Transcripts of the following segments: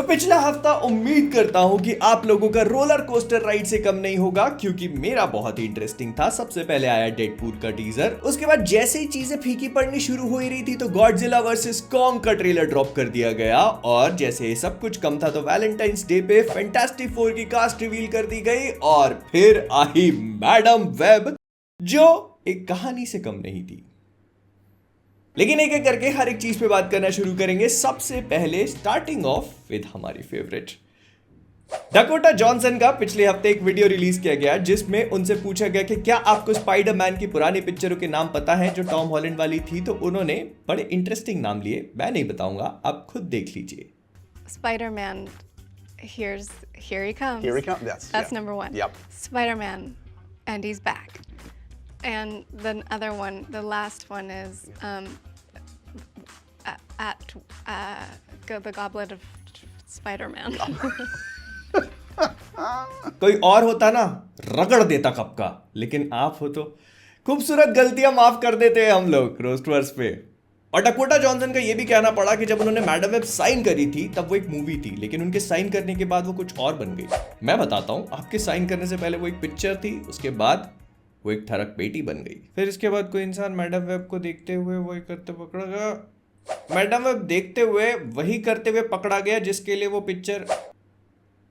तो पिछला हफ्ता उम्मीद करता हूं कि आप लोगों का रोलर कोस्टर राइड से कम नहीं होगा, क्योंकि मेरा बहुत ही इंटरेस्टिंग था। सबसे पहले आया डेडपूल का टीजर, उसके बाद जैसे ही चीजें फीकी पड़नी शुरू हो रही थी तो गॉडजिला वर्सेस कॉन्ग का ट्रेलर ड्रॉप कर दिया गया, और जैसे ये सब कुछ कम था तो वैलेंटाइंस डे पे फैंटास्टिक फोर की कास्ट रिवील कर दी गई, और फिर आई मैडम वेब, जो एक कहानी से कम नहीं थी। लेकिन एक एक करके हर एक चीज पे बात करना शुरू करेंगे। सबसे पहले स्टार्टिंग ऑफ विद हमारी फेवरेट डकोटा जॉनसन का पिछले हफ्ते एक वीडियो रिलीज किया गया जिसमें उनसे पूछा गया कि क्या आपको स्पाइडरमैन की पुरानी पिक्चरों के नाम पता है जो टॉम हॉलैंड वाली थी, तो उन्होंने बड़े इंटरेस्टिंग नाम लिए। मैं नहीं बताऊंगा, आप खुद देख लीजिए। Spider-Man, here he comes. Here he comes. That's number one. Yep. Spider-Man, and he's back. And the other one, the last one is the Goblet of Spider-Man. कोई और होता ना रगड़ देता कप का, लेकिन आप हो तो खूबसूरत गलतियां माफ कर देते हैं हम लोग रोस्टवर्स पे। और डकोटा जॉनसन का ये भी कहना पड़ा कि जब उन्होंने मैडम वेब साइन करी थी तब वो एक मूवी थी, लेकिन उनके साइन करने के बाद वो कुछ और बन गई। मैं बताता हूँ, आपके साइन करने से पहले वो एक पिक्चर थी, उसके बाद वो एक थरक पेटी बन गई। फिर इसके बाद कोई इंसान मैडम वेब को देखते हुए वही करते पकड़ा गया। मैडम वेब देखते हुए वही करते हुए पकड़ा गया जिसके लिए वो पिक्चर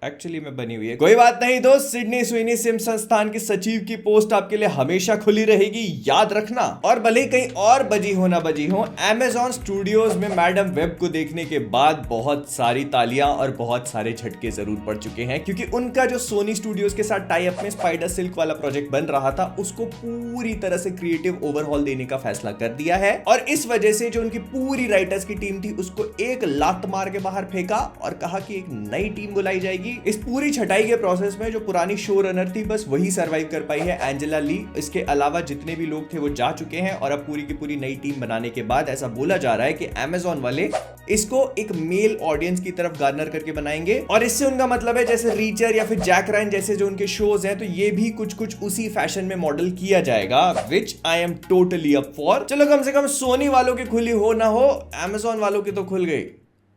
एक्चुअली में बनी हुई है। कोई बात नहीं दोस्त, सिडनी स्विनी सिम संस्थान के सचिव की पोस्ट आपके लिए हमेशा खुली रहेगी, याद रखना। और भले ही कहीं और बजी हो ना बजी हो, Amazon स्टूडियोज में मैडम वेब को देखने के बाद बहुत सारी तालियां और बहुत सारे झटके जरूर पड़ चुके हैं, क्योंकि उनका जो सोनी स्टूडियोज के साथ टाई अप में स्पाइडर सिल्क वाला प्रोजेक्ट बन रहा था उसको पूरी तरह से क्रिएटिव ओवरहॉल देने का फैसला कर दिया है। और इस वजह से जो उनकी पूरी राइटर्स की टीम थी उसको एक लात मार के बाहर फेंका और कहा कि एक नई टीम बुलाई जाएगी। इस पूरी छटाई के प्रोसेस में जो पुरानी शो रनर थी बस वही सरवाइव कर पाई है, एंजेला ली। इसके अलावा जितने भी लोग थे वो जा चुके हैं, और अब पूरी की पूरी नई टीम बनाने के बाद ऐसा बोला जा रहा है कि Amazon वाले इसको एक मेल ऑडियंस की तरफ गार्नर करके बनाएंगे। और इससे उनका मतलब है जैसे रीचर या फिर जैक रायन जैसे जो उनके शोज हैं, तो ये भी कुछ कुछ उसी फैशन में मॉडल किया जाएगा, which I am totally up for. चलो कम से कम सोनी वालों की खुली हो ना हो, Amazon वालों की तो खुल गई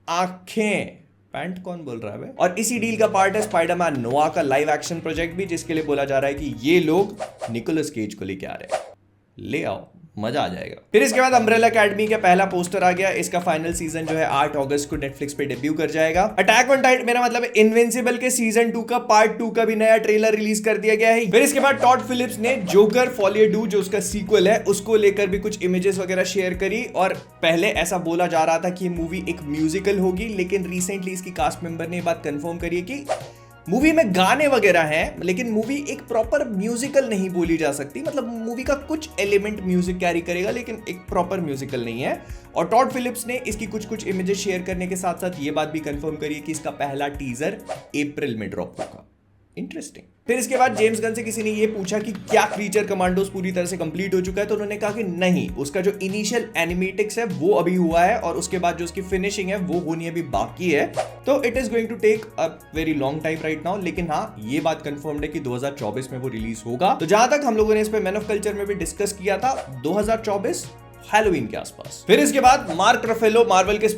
आंखें। पैंट कौन बोल रहा है? और इसी डील का पार्ट है स्पाइडरमैन नोआ का लाइव एक्शन प्रोजेक्ट भी, जिसके लिए बोला जा रहा है कि ये लोग निकोलस केज को लेके आ रहे हैं। ले आओ, मजा आ जाएगा। फिर इसके बाद अम्ब्रेला अकेडमी का पहला पोस्टर आ गया। इसका फाइनल सीजन जो है 8 अगस्त को नेटफ्लिक्स पे डेब्यू कर जाएगा। अटैक ऑन टाइटन, मेरा मतलब इनविंसिबल के सीजन 2 का पार्ट 2 का भी नया ट्रेलर रिलीज कर दिया गया है। फिर इसके बाद टॉड फिलिप्स ने जोकर फॉलियर डू जो उसका सीक्वल है उसको लेकर भी कुछ इमेजेस वगैरह शेयर करी। और पहले ऐसा बोला जा रहा था कि ये मूवी एक म्यूजिकल होगी, लेकिन रिसेंटली इसकी कास्ट मेंबर ने ये बात कंफर्म करी है कि मूवी में गाने वगैरह हैं, लेकिन मूवी एक प्रॉपर म्यूजिकल नहीं बोली जा सकती। मतलब मूवी का कुछ एलिमेंट म्यूजिक कैरी करेगा, लेकिन एक प्रॉपर म्यूजिकल नहीं है। और टॉड फिलिप्स ने इसकी कुछ कुछ इमेजेस शेयर करने के साथ साथ ये बात भी कंफर्म करी है कि इसका पहला टीजर अप्रैल में ड्रॉप होगा। इंटरेस्टिंग। फिर इसके बाद जेम्स गन से किसी ने ये पूछा कि क्या क्रीचर कमांडोज पूरी तरह से कंप्लीट हो चुका है, तो उन्होंने कहा कि नहीं, उसका जो इनिशियल एनिमेटिक्स है वो अभी हुआ है, और उसके बाद जो उसकी फिनिशिंग है वो होनी अभी बाकी है। तो it is going to take a very long time right now, लेकिन हाँ ये बात कंफर्म्ड है कि 2024 में वो रिलीज होगा। तो जहां तक हम लोगों ने इस पे मैन ऑफ कल्चर में भी डिस्कस किया था, 2024 हैलोवीन के आसपास। फिर इसके बाद मार्क रफेलो मार्वल के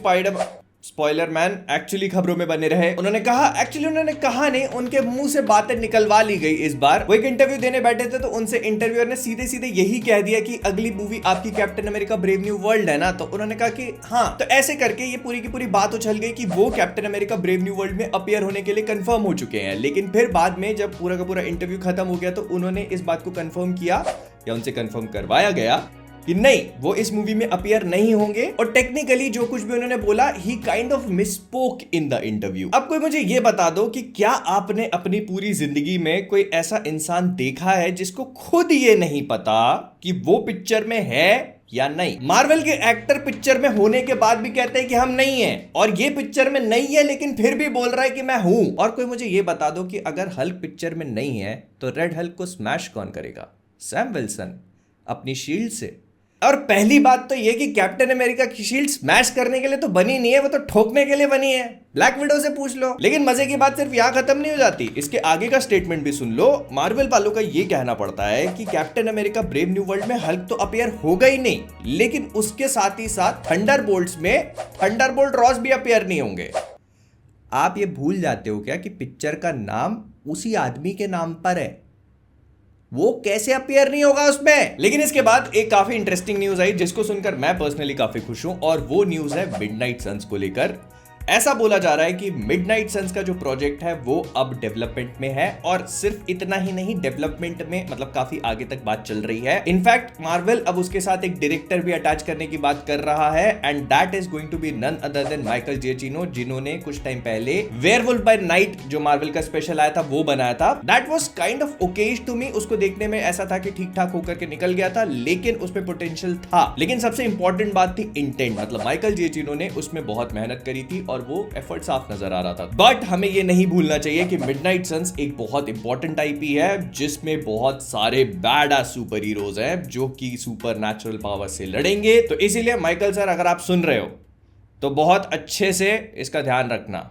स्पॉइलर मैन एक्चुअली खबरों में बने रहे। उन्होंने कहा नहीं, उनके मुंह से बातें निकलवा ली गई। इस बार वो एक इंटरव्यू देने बैठे थे तो उनसे इंटरव्यूअर ने सीधे सीधे यही कह दिया कि अगली मूवी आपकी captain America brave new world है ना, तो उन्होंने कहा कि हाँ। तो ऐसे करके ये पूरी की पूरी बात उछल गई कि वो captain America brave new world में अपीयर होने के लिए कंफर्म हो चुके हैं। लेकिन फिर बाद में जब पूरा का पूरा इंटरव्यू खत्म हो गया तो उन्होंने इस बात को कंफर्म किया, या उनसे कंफर्म करवाया गया कि नहीं, वो इस मूवी में अपीयर नहीं होंगे। और टेक्निकली जो कुछ भी उन्होंने बोला, he kind of misspoke in the interview. अब कोई मुझे ये बता दो कि क्या आपने अपनी पूरी जिंदगी में कोई ऐसा इंसान देखा है जिसको खुद ये नहीं पता कि वो पिक्चर में है या नहीं? मार्वल के एक्टर पिक्चर में होने के बाद भी कहते हैं कि हम नहीं हैं, और ये पिक्चर में नहीं है लेकिन फिर भी बोल रहा है कि मैं हूं। और कोई मुझे ये बता दो कि अगर हल्क पिक्चर में नहीं है तो रेड हल्क को स्मैश कौन करेगा? सैम विल्सन अपनी शील्ड से। और पहली बात तो ये कि कैप्टन अमेरिका की शील्ड स्मैश करने के लिए तो बनी नहीं है, वो तो ठोकने के लिए बनी है। ब्लैक विडो से पूछ लो। लेकिन मजे की बात सिर्फ यहाँ खत्म नहीं हो जाती, इसके आगे का स्टेटमेंट भी सुन लो। मार्वल वालों का ये कहना पड़ता है कि captain America brave new world में हल्क तो अपीयर होगा ही नहीं, लेकिन उसके साथ ही साथ थंडरबोल्ट्स में थंडरबोल्ट रॉस भी अपीयर नहीं होंगे। आप ये भूल जाते हो क्या कि पिक्चर का नाम उसी आदमी के नाम पर है, वो कैसे अपीयर नहीं होगा उसमें। लेकिन इसके बाद एक काफी इंटरेस्टिंग न्यूज आई जिसको सुनकर मैं पर्सनली काफी खुश हूं, और वो न्यूज है मिडनाइट सन्स को लेकर। ऐसा बोला जा रहा है कि मिडनाइट सन्स का जो प्रोजेक्ट है वो अब डेवलपमेंट में है, और सिर्फ इतना ही नहीं, डेवलपमेंट में मतलब काफी आगे तक बात चल रही है। इनफैक्ट मार्वल अब उसके साथ एक डायरेक्टर भी अटैच करने की बात कर रहा है, and that is going to be none other than Michael Giacchino, जिन्होंने कुछ टाइम पहले वेयरवुल्फ बाय नाइट जो मार्वल का स्पेशल आया था वो बनाया था। That was kind of okayish to me. उसको देखने में ऐसा था कि ठीक ठाक होकर के निकल गया था, लेकिन उसमें पोटेंशियल था। लेकिन सबसे इंपॉर्टेंट बात थी इंटेंट, मतलब माइकल जियाचिनो ने उसमें बहुत मेहनत करी थी और वो एफर्ट साफ नजर आ रहा था। बट हमें ये नहीं भूलना चाहिए कि मिडनाइट सन्स एक बहुत इंपॉर्टेंट आईपी है जिसमें बहुत सारे बैड सुपर हीरोज हैं जो कि सुपर नेचुरल पावर से लड़ेंगे। तो इसीलिए माइकल सर, अगर आप सुन रहे हो तो बहुत अच्छे से इसका ध्यान रखना,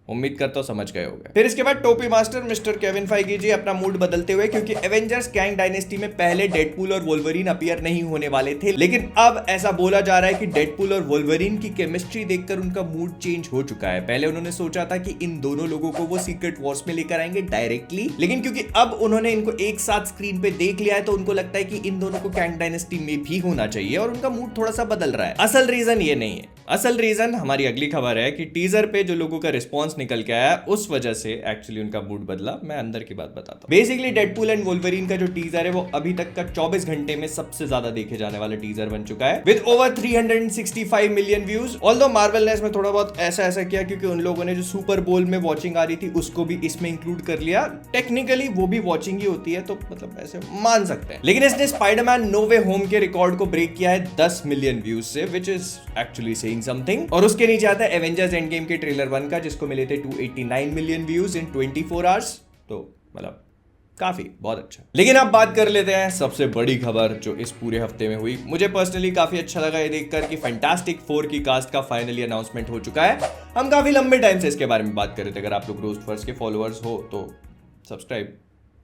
उम्मीद करता हूं समझ गए होंगे। फिर इसके बाद टोपी मास्टर मिस्टर केविन फाइगी जी अपना मूड बदलते हुए, क्योंकि एवेंजर्स कैंग डायनेस्टी में पहले डेडपूल और वोल्वरिन अपीयर नहीं होने वाले थे, लेकिन अब ऐसा बोला जा रहा है कि डेडपूल और वोल्वरिन की केमिस्ट्री देखकर उनका मूड चेंज हो चुका है। पहले उन्होंने सोचा था कि इन दोनों लोगों को वो सीक्रेट वॉर्स में लेकर आएंगे डायरेक्टली, लेकिन क्योंकि अब उन्होंने इनको एक साथ स्क्रीन पे देख लिया है तो उनको लगता है कि इन दोनों को कैंग डायनेस्टी में भी होना चाहिए, और उनका मूड थोड़ा सा बदल रहा है। असल रीजन ये नहीं है, असल रीजन हमारी अगली खबर है कि टीजर पे जो लोगों का रिस्पॉन्स निकल के आया उस वजह से एक्चुअली उनका मूड बदला। मैं अंदर की बात बताता हूं। बेसिकली डेडपूल एंड वोल्वरिन का जो टीजर है वो अभी तक का 24 घंटे में सबसे ज्यादा देखे जाने वाला टीजर बन चुका है, with over 365 million views. Although Marvel ने इसमें थोड़ा बहुत ऐसा किया क्योंकि उन लोगों ने जो सुपर बोल में वॉचिंग आ रही थी उसको भी इसमें इंक्लूड कर लिया। टेक्निकली वो भी वॉचिंग ही होती है, तो मतलब ऐसे मान सकते हैं। लेकिन इसने स्पाइडरमैन नो वे होम के रिकॉर्ड को ब्रेक किया है 10 मिलियन व्यूज से, which is actually saying something. और उसके नीचे आता है एवेंजर्स एंड गेम के ट्रेलर 1 का, जिसको मिले थे 289 मिलियन व्यूज इन 24 आवर्स। तो मतलब काफी बहुत अच्छा। लेकिन अब बात कर लेते हैं सबसे बड़ी खबर जो इस पूरे हफ्ते में हुई। मुझे पर्सनली काफी अच्छा लगा ये देखकर कि फैंटास्टिक 4 की कास्ट का फाइनली अनाउंसमेंट हो चुका है। हम काफी लंबे टाइम से इसके बारे में बात कर रहे थे। अगर आप लोग रोस्टवर्स के फॉलोअर्स हो तो सब्सक्राइब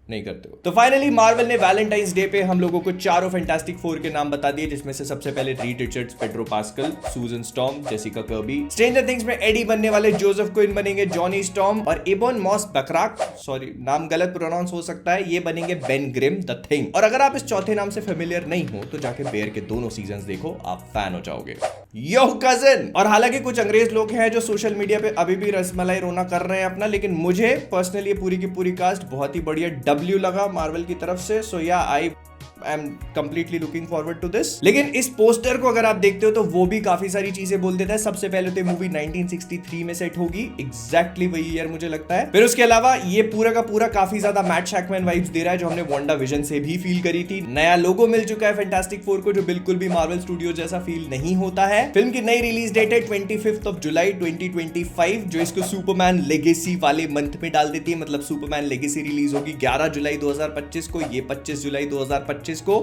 नहीं करते हो। तो फाइनली मार्वल ने वैलेंटाइंस डे पे हम लोगों को चारों फैंटास्टिक 4 के नाम बता दिए, जिसमें से सबसे पहले रीड रिचर्ड्स, पेड्रो पास्कल, सूजन storm, Jessica Kirby. Stranger things में एडी बनने वाले जोसेफ क्विन बनेंगे जॉनी स्टॉर्म, और एबोन मॉस बकराक, सॉरी नाम गलत प्रोनाउंस हो सकता है, ये बनेंगे बेन ग्रिम द थिंग। और अगर आप इस चौथे नाम से फेमिलियर नहीं हो तो जाके बेयर के दोनों सीजन्स देखो, आप फैन हो जाओगे। यो कजिन। और हालांकि कुछ अंग्रेज लोग हैं जो सोशल मीडिया पे अभी भी रसमलाई रोना कर रहे हैं अपना, लेकिन मुझे पर्सनली पूरी की पूरी कास्ट बहुत ही बढ़िया डब्ल्यू लगा मार्वल की तरफ से। So yeah I am completely looking forward to this. लेकिन इस पोस्टर को अगर आप देखते हो तो वो भी काफी सारी चीजें बोल देता है। सबसे पहले तो मूवी 1963 में सेट होगी, एग्जैक्टली वही ईयर मुझे लगता है। फिर उसके अलावा ये पूरा का पूरा काफी ज्यादा मैट शैकमैन वाइब्स दे रहा है, जो हमने वांडा विजन से भी फील करी थी। नया लोगो मिल चुका है फैंटास्टिक 4 को, जो बिल्कुल भी मार्वल स्टूडियो जैसा फील नहीं होता है। फिल्म की नई रिलीज डेट है 25 जुलाई 2025, जो इसको सुपरमैन लेगेसी वाले मंथ में डाल देती है। मतलब सुपरमैन लेगेसी रिलीज होगी 11 जुलाई 2025 को, ये 25 जुलाई 2025 को।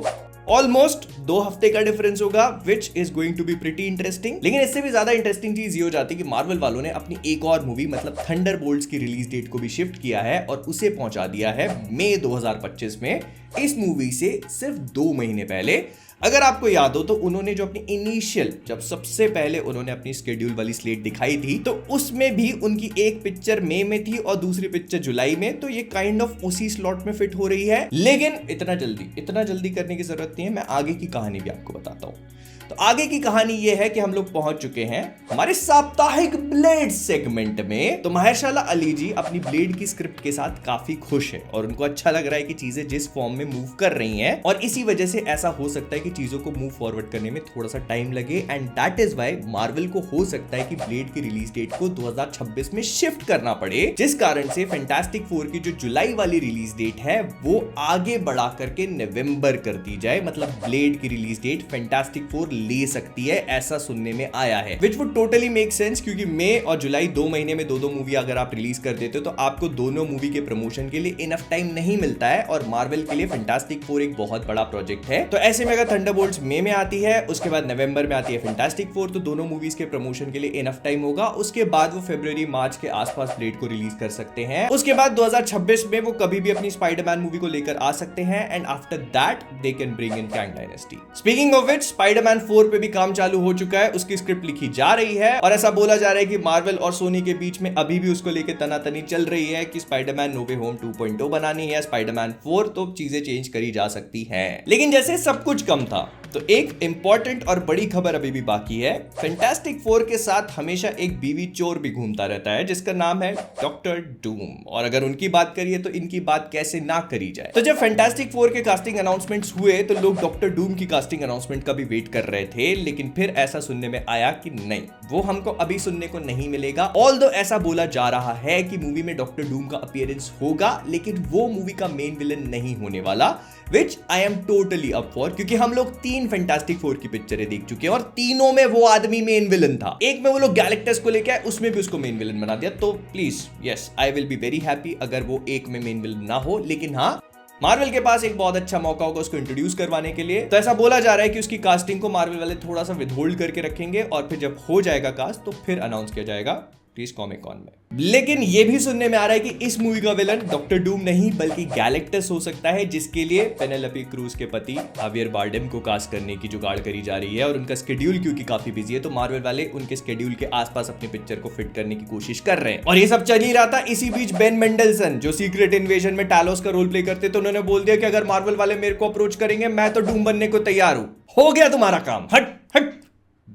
ऑलमोस्ट 2 हफ्ते का डिफरेंस होगा, which is going to be pretty interesting. लेकिन इससे भी ज्यादा इंटरेस्टिंग चीज ये हो जाती है कि मार्वल वालों ने अपनी एक और मूवी मतलब थंडरबोल्ट्स की रिलीज डेट को भी शिफ्ट किया है और उसे पहुंचा दिया है मई 2025 में। इस मूवी से सिर्फ 2 महीने पहले। अगर आपको याद हो तो उन्होंने जो अपनी इनिशियल, जब सबसे पहले उन्होंने अपनी स्केड्यूल वाली स्लेट दिखाई थी, तो उसमें भी उनकी एक पिक्चर मई में थी और दूसरी पिक्चर जुलाई में। तो ये काइंड ऑफ उसी स्लॉट में फिट हो रही है। लेकिन इतना जल्दी करने की जरूरत नहीं है। मैं आगे की कहानी भी आपको बताता हूं। तो आगे की कहानी यह है कि हम लोग पहुंच चुके हैं हमारे साप्ताहिक ब्लेड सेगमेंट में। तो महेशाला अली जी अपनी ब्लेड की स्क्रिप्ट के साथ काफी खुश है और उनको अच्छा लग रहा है कि चीजें जिस फॉर्म में मूव कर रही हैं, और इसी वजह से ऐसा हो सकता है कि चीजों को मूव फॉरवर्ड करने में थोड़ा सा टाइम लगे। And that is why Marvel को हो सकता है कि ब्लेड की रिलीज डेट को 2026 में शिफ्ट करना पड़े, जिस कारण से फैंटास्टिक 4 की जो जुलाई वाली रिलीज डेट है वो आगे बढ़ा करके नवंबर कर दी जाए। मतलब ब्लेड की रिलीज डेट फैंटास्टिक 4 ले सकती है, ऐसा सुनने में आया है, which would totally make sense. क्योंकि मई और जुलाई 2 महीने में 2 मूवी अगर आप रिलीज कर देते हो तो आपको दोनों मूवी के प्रमोशन के लिए इनफ टाइम नहीं मिलता है, और मार्वल के लिए फैंटास्टिक 4 एक बहुत बड़ा प्रोजेक्ट है। तो ऐसे में अगर थंडरबोल्ट्स मई में आती है, उसके बाद नवंबर में आती है फैंटास्टिक 4, तो दोनों मूवीज के प्रमोशन के लिए इनफ टाइम होगा। उसके बाद वो फरवरी मार्च के आसपास ब्लेड को रिलीज कर सकते हैं। उसके बाद 2026 में वो कभी भी अपनी स्पाइडरमैन मूवी को लेकर आ सकते हैं, and after that they can bring in Kang dynasty. Speaking of which, Spiderman 4 पे भी काम चालू हो चुका है, उसकी स्क्रिप्ट लिखी जा रही है और ऐसा बोला जा रहा है कि मार्वल और सोनी के बीच में अभी भी उसको लेके तनातनी चल रही है कि स्पाइडरमैन नो वे होम 2.0 बनानी है, स्पाइडरमैन 4, तो चीजें चेंज करी जा सकती हैं। लेकिन जैसे सब कुछ कम था तो एक इंपॉर्टेंट और बड़ी खबर अभी भी बाकी है। फैंटास्टिक 4 के साथ हमेशा एक बीवी चोर भी घूमता रहता है जिसका नाम है डॉक्टर डूम, और अगर उनकी बात करिए तो इनकी बात कैसे ना करी जाए। तो जब फैंटास्टिक 4 के कास्टिंग अनाउंसमेंट्स हुए तो लोग डॉक्टर डूम की कास्टिंग अनाउंसमेंट का भी वेट कर रहे थे, लेकिन फिर ऐसा सुनने में आया कि नहीं, वो हमको अभी सुनने को नहीं मिलेगा। ऑल्दो ऐसा बोला जा रहा है कि मूवी में डॉक्टर डूम का अपीयरेंस होगा, लेकिन वो मूवी का मेन विलन नहीं होने वाला, which I am totally up for, क्योंकि हम लोग 3 फैंटास्टिक 4 की पिक्चरें देख चुके हैं और तीनों में वो आदमी मेन विलन था। एक में वो लोग गैलेक्टस को लेके आए, उसमें भी उसको मेन विलन बना दिया। तो please yes, I will be very happy अगर वो एक में मेन विलन ना हो, लेकिन हाँ, मार्वल के पास एक बहुत अच्छा मौका होगा उसको इंट्रोड्यूस करवाने के लिए। तो ऐसा बोला जा रहा है कि उसकी कास्टिंग को मार्वल वाले थोड़ा सा विदहोल्ड करके रखेंगे और फिर जब हो जाएगा कास्ट तो फिर अनाउंस किया जाएगा प्लीज कॉमिक कॉन में। लेकिन ये भी सुनने में आ रहा है कि इस मूवी का विलन डॉक्टर डूम नहीं बल्कि गैलेक्टस हो सकता है, जिसके लिए पेनेलोपी क्रूज के पति हावियर बार्डेम को कास्ट करने की जुगाड़ करी जा रही है। और उनका स्केड्यूल क्योंकि काफी बिजी है तो मार्वल वाले उनके स्केड्यूल के आसपास अपनी पिक्चर को फिट करने की कोशिश कर रहे हैं। और ये सब चल ही रहा था, इसी बीच बेन मेंडलसन जो सीक्रेट इन्वेजन में टैलोस का रोल प्ले करते तो उन्होंने बोल दिया कि अगर मार्वल वाले मेरे को अप्रोच करेंगे मैं तो डूम बनने को तैयार हूं। हो गया तुम्हारा काम, हट हट,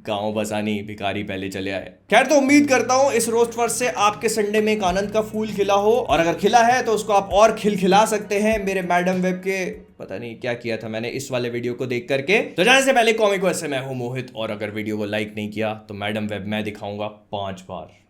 गांव बसानी भिखारी पहले चले आए। खैर, तो उम्मीद करता हूं इस रोस्टवर्स से आपके संडे में एक आनंद का फूल खिला हो, और अगर खिला है तो उसको आप और खिलखिला सकते हैं मेरे मैडम वेब के, पता नहीं क्या किया था मैंने इस वाले वीडियो को देख करके। तो जाने से पहले कॉमिक वर्स से मैं हूं मोहित, और अगर वीडियो को लाइक नहीं किया तो मैडम वेब मैं दिखाऊंगा 5 बार।